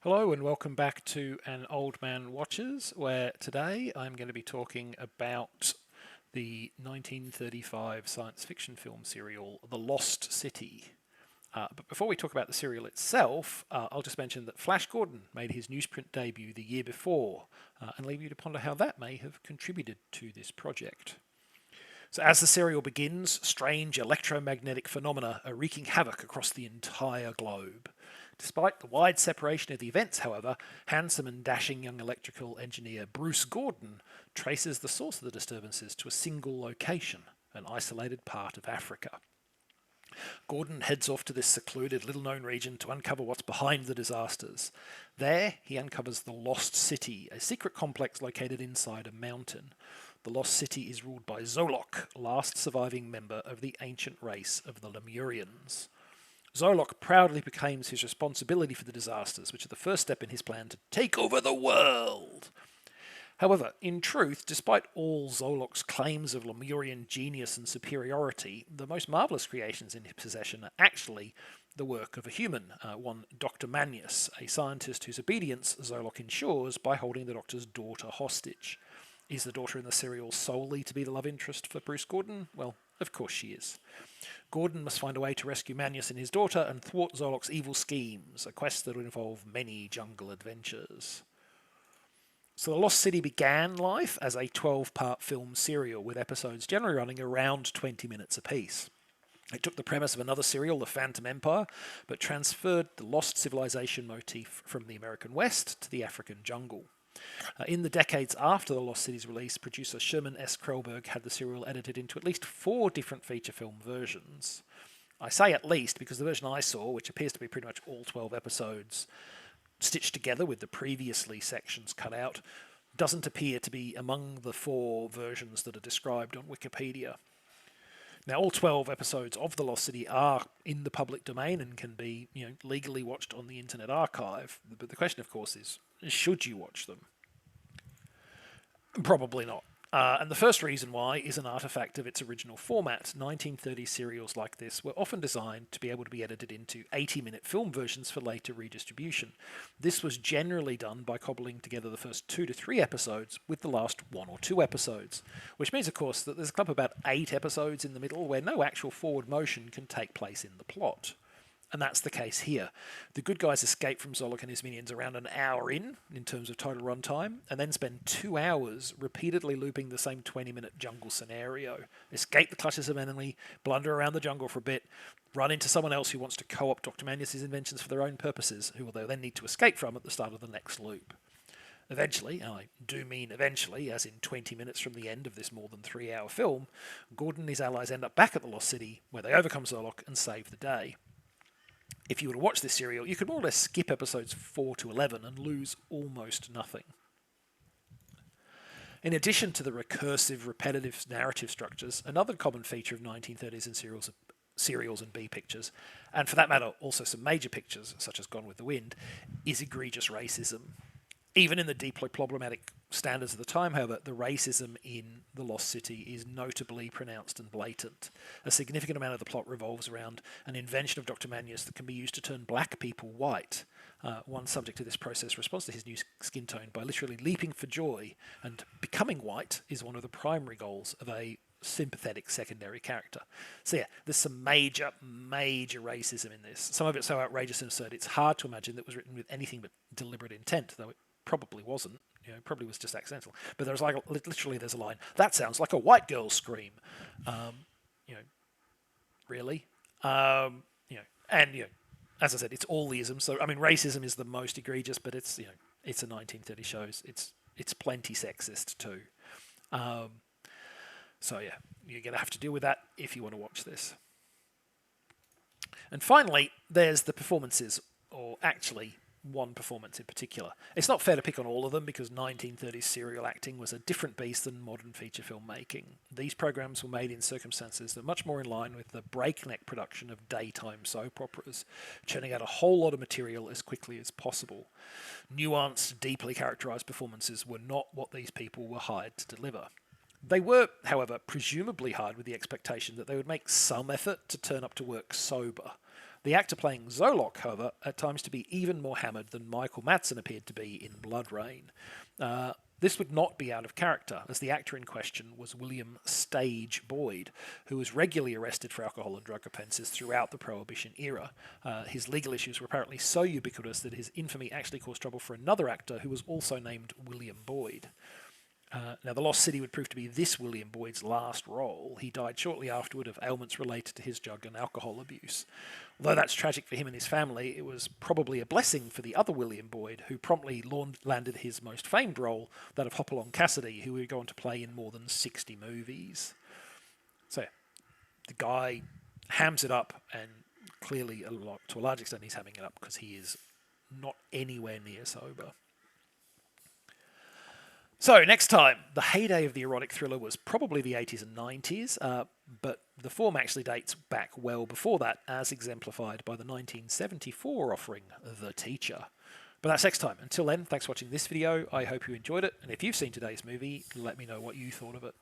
Hello and welcome back to An Old Man Watches, where today I'm going to be talking about the 1935 science fiction film serial The Lost City. But before we talk about the serial itself, I'll just mention that Flash Gordon made his newsprint debut the year before, and leave you to ponder how that may have contributed to this project. So as the serial begins, strange electromagnetic phenomena are wreaking havoc across the entire globe. Despite the wide separation of the events, however, handsome and dashing young electrical engineer Bruce Gordon traces the source of the disturbances to a single location, an isolated part of Africa. Gordon heads off to this secluded, little-known region to uncover what's behind the disasters. There, he uncovers the Lost City, a secret complex located inside a mountain. The Lost City is ruled by Zolok, last surviving member of the ancient race of the Lemurians. Zolok proudly proclaims his responsibility for the disasters, which are the first step in his plan to take over the world. However, in truth, despite all Zolok's claims of Lemurian genius and superiority, the most marvellous creations in his possession are actually the work of a human, one Dr. Manius, a scientist whose obedience Zolok ensures by holding the Doctor's daughter hostage. Is the daughter in the serial solely to be the love interest for Bruce Gordon? Well, of course she is. Gordon must find a way to rescue Manius and his daughter and thwart Zolok's evil schemes, a quest that will involve many jungle adventures. So The Lost City began life as a 12-part film serial, with episodes generally running around 20 minutes apiece. It took the premise of another serial, The Phantom Empire, but transferred the lost civilization motif from the American West to the African jungle. In the decades after The Lost City's release, producer Sherman S. Krelberg had the serial edited into at least 4 different feature film versions. I say at least because the version I saw, which appears to be pretty much all 12 episodes stitched together with the previously sections cut out, doesn't appear to be among the 4 versions that are described on Wikipedia. Now, all 12 episodes of The Lost City are in the public domain and can be, legally watched on the Internet Archive. But the question, of course, is should you watch them? Probably not. And the first reason why is an artifact of its original format. 1930 serials like this were often designed to be able to be edited into 80-minute film versions for later redistribution. This was generally done by cobbling together the first 2 to 3 episodes with the last 1 or 2 episodes, which means, of course, that there's a clump of about 8 episodes in the middle where no actual forward motion can take place in the plot. And that's the case here. The good guys escape from Zolok and his minions around an hour in terms of total runtime, and then spend 2 hours repeatedly looping the same 20-minute jungle scenario. Escape the clutches of enemy, blunder around the jungle for a bit, run into someone else who wants to co-opt Dr. Manius' inventions for their own purposes, who will then need to escape from at the start of the next loop. Eventually, and I do mean eventually, as in 20 minutes from the end of this more than 3-hour film, Gordon and his allies end up back at the Lost City, where they overcome Zolok and save the day. If you were to watch this serial, you could more or less skip episodes 4 to 11 and lose almost nothing. In addition to the recursive, repetitive narrative structures, another common feature of 1930s and serials and B pictures, and for that matter also some major pictures such as Gone with the Wind, is egregious racism. Even in the deeply problematic standards of the time, however, the racism in The Lost City is notably pronounced and blatant. A significant amount of the plot revolves around an invention of Dr. Manius that can be used to turn black people white. One subject to this process responds to his new skin tone by literally leaping for joy, and becoming white is one of the primary goals of a sympathetic secondary character. So yeah, there's some major racism in this. Some of it's so outrageous and absurd, it's hard to imagine that it was written with anything but deliberate intent, though it probably wasn't. Probably was just accidental. But there's literally there's a line that sounds like a white girl's scream. Really. And as I said, it's all the isms. So I mean, racism is the most egregious, but it's it's a 1930 shows. It's plenty sexist too. So yeah, you're gonna have to deal with that if you want to watch this. And finally, there's the performances, or actually one performance in particular. It's not fair to pick on all of them because 1930s serial acting was a different beast than modern feature film making. These programs were made in circumstances that are much more in line with the breakneck production of daytime soap operas, churning out a whole lot of material as quickly as possible. Nuanced, deeply characterised performances were not what these people were hired to deliver. They were, however, presumably hired with the expectation that they would make some effort to turn up to work sober. The actor playing Zolok, however, at times to be even more hammered than Michael Madsen appeared to be in Blood Rain. This would not be out of character, as the actor in question was William Stage Boyd, who was regularly arrested for alcohol and drug offences throughout the Prohibition era. His legal issues were apparently so ubiquitous that his infamy actually caused trouble for another actor who was also named William Boyd. Now, The Lost City would prove to be this William Boyd's last role. He died shortly afterward of ailments related to his drug and alcohol abuse. Although that's tragic for him and his family, it was probably a blessing for the other William Boyd, who promptly landed his most famed role, that of Hopalong Cassidy, who would go on to play in more than 60 movies. So, the guy hams it up, and clearly, to a large extent, he's hamming it up because he is not anywhere near sober. So, next time, the heyday of the erotic thriller was probably the 80s and 90s, but the form actually dates back well before that, as exemplified by the 1974 offering, The Teacher. But that's next time. Until then, thanks for watching this video. I hope you enjoyed it, and if you've seen today's movie, let me know what you thought of it.